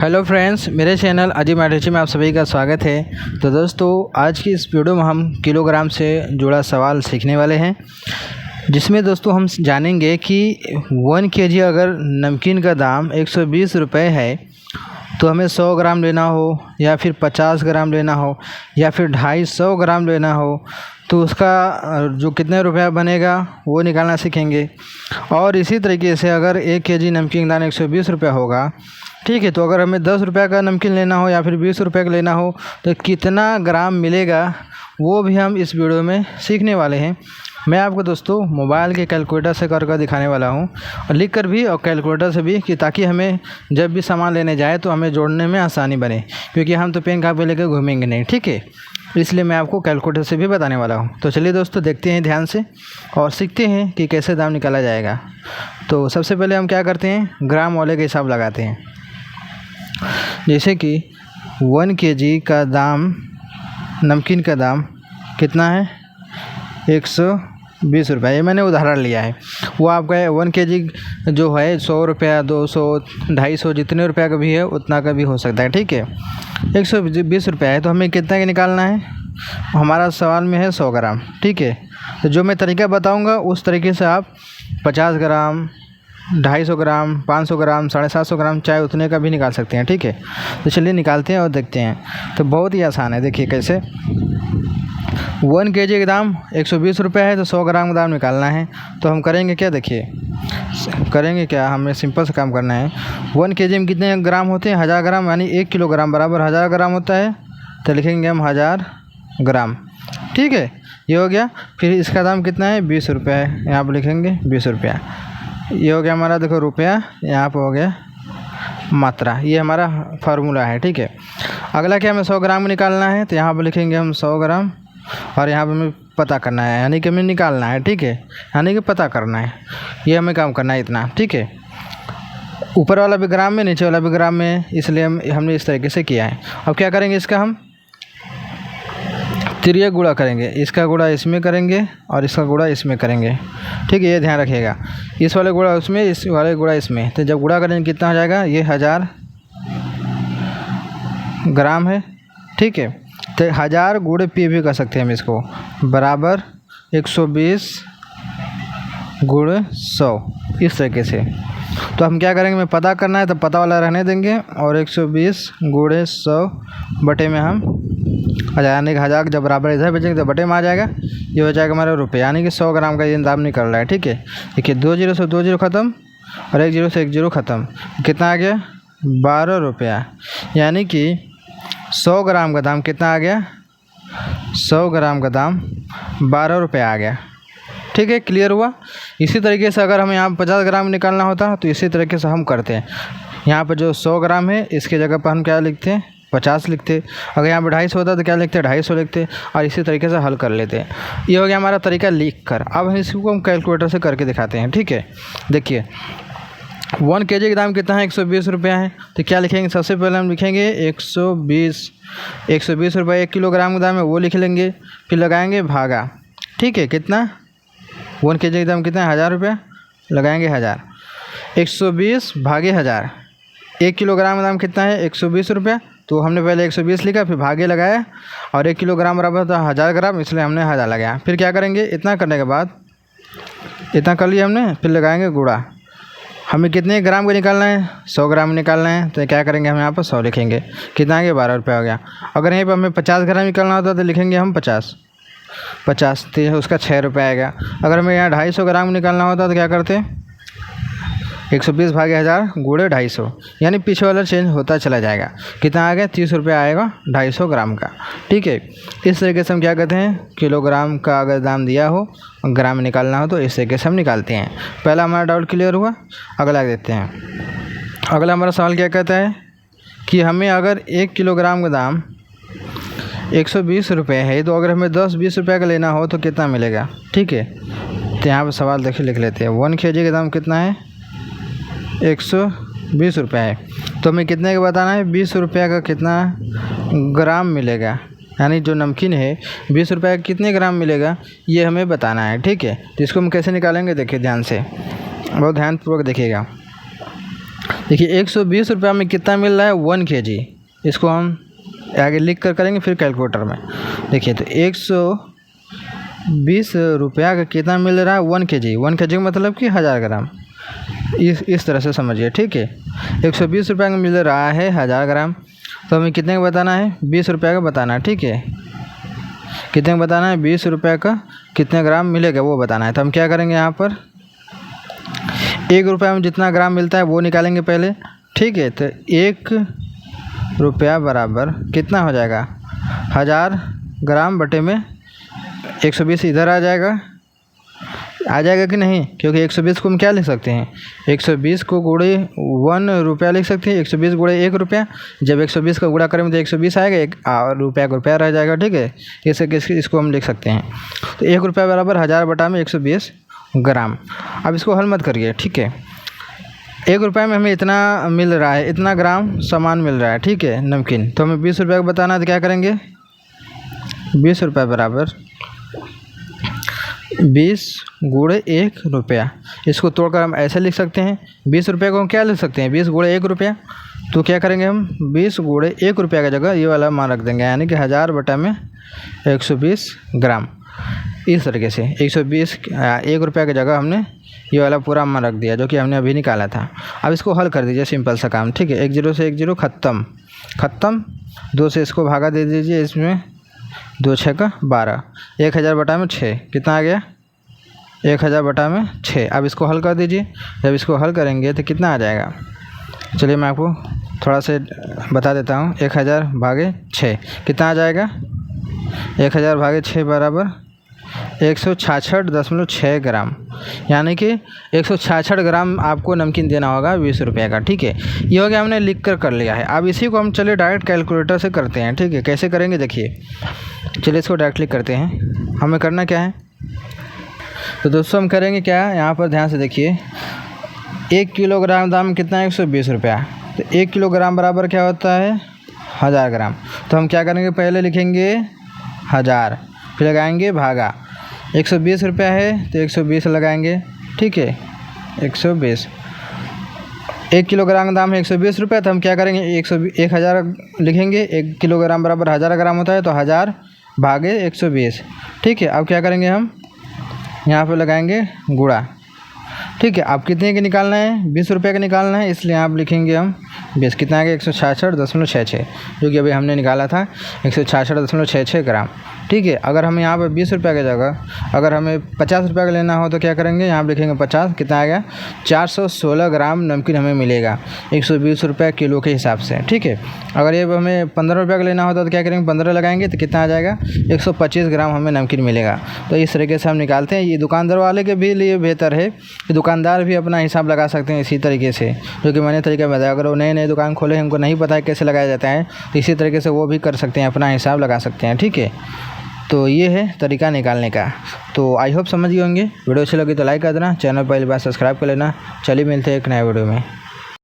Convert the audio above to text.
Hello friends, मेरे channel अजीब mathematics में आप सभी का स्वागत है। तो दोस्तों, आज की इस वीडियो में हम किलोग्राम से जुड़ा सवाल सीखने वाले हैं, जिसमें दोस्तों हम जानेंगे कि 1 केजी अगर नमकीन का दाम 120 रुपये है तो हमें 100 ग्राम लेना हो या फिर 50 ग्राम लेना हो या फिर 250 ग्राम लेना हो तो उसका जो कितने रुपया बनेगा वो निकालना सीखेंगे। और इसी तरीके से अगर 1 केजी नमकीन दाम 120 रुपया होगा, ठीक है, तो अगर हमें 10 रुपये का नमकीन लेना हो या फिर 20 रुपये का लेना हो तो कितना ग्राम मिलेगा वो भी हम इस वीडियो में सीखने वाले हैं। मैं आपको दोस्तों मोबाइल के कैलकुलेटर से कर दिखाने वाला हूं, और लिख कर भी और कैलकुलेटर से भी, कि ताकि हमें जब भी सामान लेने जाए तो हमें जोड़ने में आसानी बने, क्योंकि हम तो पेन कापी लेकर घूमेंगे नहीं, ठीक है। इसलिए मैं आपको कैलकुलेटर से भी बताने वाला हूं। तो चलिए दोस्तों, देखते हैं ध्यान से और सीखते हैं कि कैसे दाम निकाला जाएगा। तो सबसे पहले हम क्या करते हैं, ग्राम वाले का हिसाब लगाते हैं। जैसे कि 1 केजी का दाम, नमकीन का दाम कितना है, 120 रुपये। ये मैंने उदाहरण लिया है। वो आपका 1 केजी जो है 100 रुपया, 200, 250 जितने रुपया का भी है उतना का भी हो सकता है, ठीक है। 120 रुपया है तो हमें कितना का निकालना है, हमारा सवाल में है 100 ग्राम, ठीक है। तो जो मैं तरीका बताऊंगा उस तरीके से आप 50 ग्राम, 250 ग्राम, 500 ग्राम, 750 ग्राम, चाहे उतने का भी निकाल सकते हैं, ठीक है। तो चलिए निकालते हैं और देखते हैं। तो बहुत ही आसान है, देखिए कैसे। 1 केजी का दाम 120 रुपये है तो 100 ग्राम का दाम निकालना है। तो हम करेंगे क्या, देखिए करेंगे क्या, हमें सिंपल से काम करना है। 1 केजी में कितने ग्राम होते हैं, 1000 ग्राम, यानी 1 किलोग्राम बराबर 1000 ग्राम होता है। तो लिखेंगे हम 1000 ग्राम, ठीक है। ये हो गया। फिर इसका दाम कितना है, 20 रुपये है, यहाँ पर लिखेंगे 20 रुपया। ये हो गया हमारा, देखो रुपया, यहाँ पर हो गया मात्रा। ये हमारा फार्मूला है, ठीक है। अगला क्या, हमें 100 ग्राम निकालना है, तो यहाँ पर लिखेंगे हम 100 ग्राम, और यहाँ पर हमें पता करना है, यानी कि हमें निकालना है, ठीक है, यानी कि पता करना है। ये हमें काम करना है इतना, ठीक है। ऊपर वाला भी ग्राम में, नीचे वाला भी ग्राम में, इसलिए हमने इस तरीके से किया है। अब क्या करेंगे, इसका हम तिर्यक गुणा करेंगे। इसका गुणा इसमें करेंगे और इसका गुणा इसमें करेंगे, ठीक है। ये ध्यान रखिएगा, इस वाले गुणा उसमें, इस वाले गुणा इसमें। तो जब गुणा करेंगे कितना हो जाएगा, ये 1000 ग्राम है, ठीक है। तो 1000 गुणे पी भी कर सकते हैं हम इसको, बराबर 120 गुणे 100, इस तरीके से। तो हम क्या करेंगे, हमें पता करना है तो पता वाला रहने देंगे, और 120 गुणे 100 बटे में हम 1000, यानी कि 1000 जब बराबर इधर भेजेंगे तो बटे में आ जाएगा। ये हो जाएगा हमारा रुपये, यानी कि 100 ग्राम का ये दाम निकल रहा है, ठीक है। देखिए 2 जीरो से 2 जीरो ख़त्म और 1 जीरो से 1 जीरो ख़त्म, कितना आ गया, 12 रुपया। यानी कि 100 ग्राम का दाम कितना आ गया, 100 ग्राम का दाम 12 रुपये आ गया, ठीक है। क्लियर हुआ। इसी तरीके से अगर हमें यहाँ 50 ग्राम निकालना होता तो इसी तरीके से हम करते हैं। यहाँ पर जो 100 ग्राम है इसके जगह पर हम क्या लिखते हैं, 50 लिखते। अगर यहाँ पर 250 होता तो क्या लिखते, 250 लिखते, और इसी तरीके से हल कर लेते। ये हो गया हमारा तरीका लिख कर। अब हम इसको हम कैलकुलेटर से करके दिखाते हैं, ठीक है। देखिए 1 केजी का दाम कितना है, 120 रुपया है। तो क्या लिखेंगे, सबसे पहले हम लिखेंगे 120 रुपये 1 किलोग्राम का दाम है, वो लिख लेंगे। फिर लगाएंगे भागा, ठीक है। कितना, 1 केजी का दाम कितना है, 1000 रुपया, लगाएंगे 1000। 120 भागे 1000, 1 किलोग्राम का दाम कितना है, 120 रुपया। तो हमने पहले 120 लिखा, फिर भागे लगाया, और 1 किलोग्राम बराबर था 1000 ग्राम, इसलिए हमने 1000 लगाया। फिर क्या करेंगे, इतना करने के बाद, इतना कर लिया हमने, फिर लगाएंगे गुणा। हमें कितने ग्राम का निकालना है, 100 ग्राम निकालना है। तो क्या करेंगे, हम यहाँ पर 100 लिखेंगे, कितना आ गया, 12 रुपया हो गया। अगर यहीं पर हमें 50 ग्राम निकालना होता तो लिखेंगे हम 50, तो उसका 6 रुपये आएगा। अगर हमें यहाँ 250 ग्राम निकालना होता तो क्या करते, 120 भागे 1000 गुणे 250, यानी पीछे वाला चेंज होता चला जाएगा। कितना आ गया, 30 रुपये आएगा 250 ग्राम का, ठीक है। इस तरीके से हम क्या करते हैं, किलोग्राम का अगर दाम दिया हो, ग्राम में निकालना हो, तो इस तरीके से हम निकालते हैं। पहला हमारा डाउट क्लियर हुआ। अगला देखते हैं। अगला हमारा सवाल क्या कहता है कि हमें अगर 1 किलोग्राम का दाम 120 रुपये है, तो अगर हमें 10-20 रुपये का लेना हो तो कितना मिलेगा, ठीक है। तो यहाँ पर सवाल देखिए, लिख लेते हैं। 1 केजी का दाम कितना है, 120 रुपये है। तो हमें कितने का बताना है, 20 रुपये का कितना ग्राम मिलेगा, यानी जो नमकीन है 20 रुपये का कितने ग्राम मिलेगा, ये हमें बताना है, ठीक है। तो इसको हम कैसे निकालेंगे, देखिए ध्यान से, बहुत ध्यानपूर्वक देखिएगा। देखिए 120 रुपया में कितना मिल रहा है 1 kg। इसको हम आगे लिख कर करेंगे फिर कैलकुलेटर में। देखिए तो 120 रुपया का कितना मिल रहा है 1 kg। 1 kg मतलब कि 1000 ग्राम। इस तरह से समझिए, ठीक है। 120 रुपया का मिल रहा है 1000 ग्राम, तो हमें कितने का बताना है 20 रुपया का बताना है, ठीक है। कितने का बताना है 20 रुपया का कितने ग्राम मिलेगा वो बताना है। तो हम क्या करेंगे यहाँ पर 1 रुपया में जितना ग्राम मिलता है वो निकालेंगे पहले, ठीक है। तो 1 रुपया बराबर कितना हो जाएगा 1000 ग्राम बटे में 120 इधर आ जाएगा कि नहीं, क्योंकि 120 को हम क्या लिख सकते हैं 120 को गुणे 1 रुपया लिख सकते हैं। 120 गुणे 1 रुपया, जब 120 का गुणा करेंगे तो 120 आएगा, एक और रुपया का रुपया रह जाएगा, ठीक है। इसको हम लिख सकते हैं। तो 1 रुपया बराबर 1000 बटा में 120 ग्राम। अब इसको हल मत करिए, ठीक है। 1 रुपये में हमें इतना मिल रहा है, इतना ग्राम सामान मिल रहा है, ठीक है, नमकीन। तो हमें 20 रुपये का बताना है, तो क्या करेंगे 20 रुपये बराबर 20 गुणे 1 रुपया। इसको तोड़कर हम ऐसे लिख सकते हैं 20 रुपये को हम क्या लिख सकते हैं 20 गुणे 1 रुपया। तो क्या करेंगे हम 20 गुणे 1 रुपया की जगह ये वाला मान रख देंगे, यानी कि 1000 बटा में 120 ग्राम। इस तरीके से 1 रुपया की जगह हमने ये वाला पूरा मान रख दिया जो कि हमने अभी निकाला था। अब इसको हल कर दीजिए, सिंपल सा काम, ठीक है। 1 0 से 1 0 ख़त्म, 2 से इसको भागा दे दीजिए, इसमें 2 6 का 12। 1000 बटा में 6 कितना आ गया 1000 बटा में 6। अब इसको हल कर दीजिए, जब इसको हल करेंगे तो कितना आ जाएगा, चलिए मैं आपको थोड़ा से बता देता हूँ। 1000 भागे 6 कितना आ जाएगा 1000 भागे 6 बराबर 166.6 ग्राम, यानी कि 166 ग्राम आपको नमकीन देना होगा 20 रुपये का, ठीक है। ये हो गया, हमने लिख कर लिया है। अब इसी को हम चलिए डायरेक्ट कैलकुलेटर से करते हैं, ठीक है। कैसे करेंगे देखिए, चलिए इसको डायरेक्टली करते हैं। हमें करना क्या है, तो दोस्तों हम करेंगे क्या, यहाँ पर ध्यान से देखिए। 1 किलोग्राम दाम कितना है 120 रुपया। तो 1 किलोग्राम बराबर क्या होता है 1000 ग्राम। तो हम क्या करेंगे, पहले लिखेंगे 1000, फिर लगाएंगे भागा 120 रुपया है तो 120 लगाएंगे, ठीक है। 120 1 किलोग्राम का दाम है 120 रुपये, तो हम क्या करेंगे 1000 लिखेंगे। 1 किलोग्राम बराबर 1000 ग्राम होता है, तो 1000 भागे 120, ठीक है। अब क्या करेंगे, हम यहाँ पे लगाएंगे गुणा, ठीक है। अब कितने का निकालना है 20 रुपये का निकालना है, इसलिए आप लिखेंगे हम 20 कितना आ गया 166.66, जो कि अभी हमने निकाला था 166.66 ग्राम, ठीक है। अगर हम यहाँ पर 20 रुपये की जगह अगर हमें 50 रुपये का लेना हो तो क्या करेंगे, यहाँ पर लिखेंगे 50 कितना आ गया 416 ग्राम नमकीन हमें मिलेगा 120 रुपये किलो के हिसाब से, ठीक है। अगर ये हमें 15 रुपये का लेना होता तो क्या करेंगे 15 लगाएंगे तो कितना आ जाएगा 125 ग्राम हमें नमकीन मिलेगा। तो इस तरीके से हम निकालते हैं। ये दुकानदार वाले के भी लिए बेहतर है कि दुकानदार भी अपना हिसाब लगा सकते हैं इसी तरीके से, जो कि मैंने तरीका बताया। अगर वो नए दुकान खोले हमको नहीं पता है कैसे लगाया जाता है, तो इसी तरीके से वो भी कर सकते हैं, अपना हिसाब लगा सकते हैं, ठीक है। तो ये है तरीका निकालने का। तो आई होप समझ गए होंगे। वीडियो अच्छी लगी तो लाइक कर देना, चैनल पहली बार सब्सक्राइब कर लेना। चलिए मिलते हैं एक नए वीडियो में।